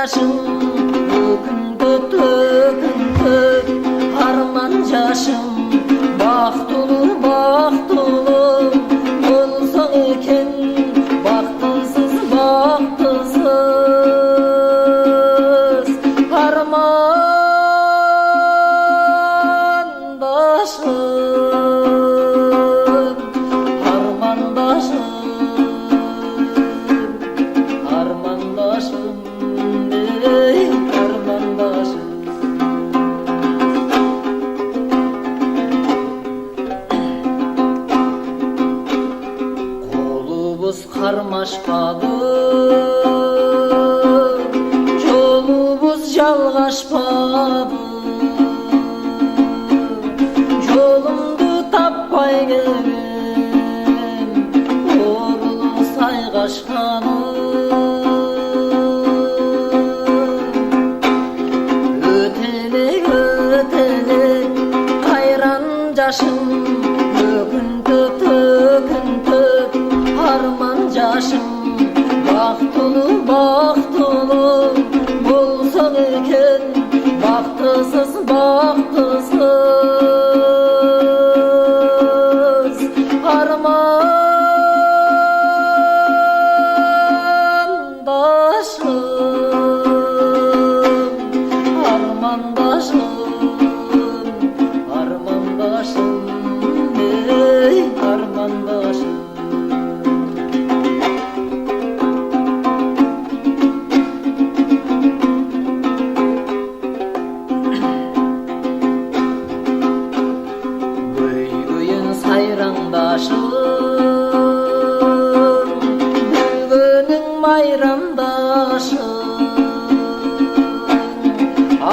жашым өкінді төкінді арман жашым бақтылы бақтылы болсаң екен бақтысыз бақтысыз армандашым армандашым armandaşım ey armandaşım kolubuz karmaşmadı yolubuz жалғашпады жолымды таппай келем орлы сай қашқаным жашым өкінді төкінді арман жашым бақтылы бақтылы болсаң екен бақтысыз бақтысыз армандашым армандашым armandaşım ey armandaşım Büyüyün sayrandaşım Büyünün mayrandaşım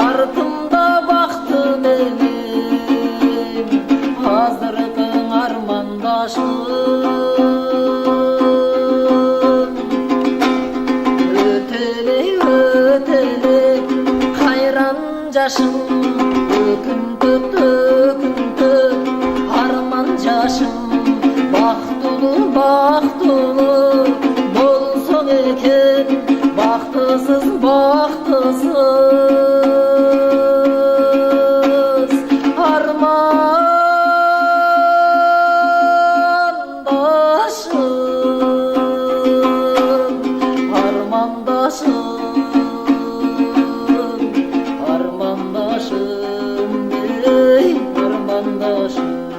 Артымда бақты менен азыркың армандашым өтеле кайран жашым өкүндү төкүндү арман жашым бактылы бактылы болсоң экен бактысыз бактысыз armandaşım ey armandaşım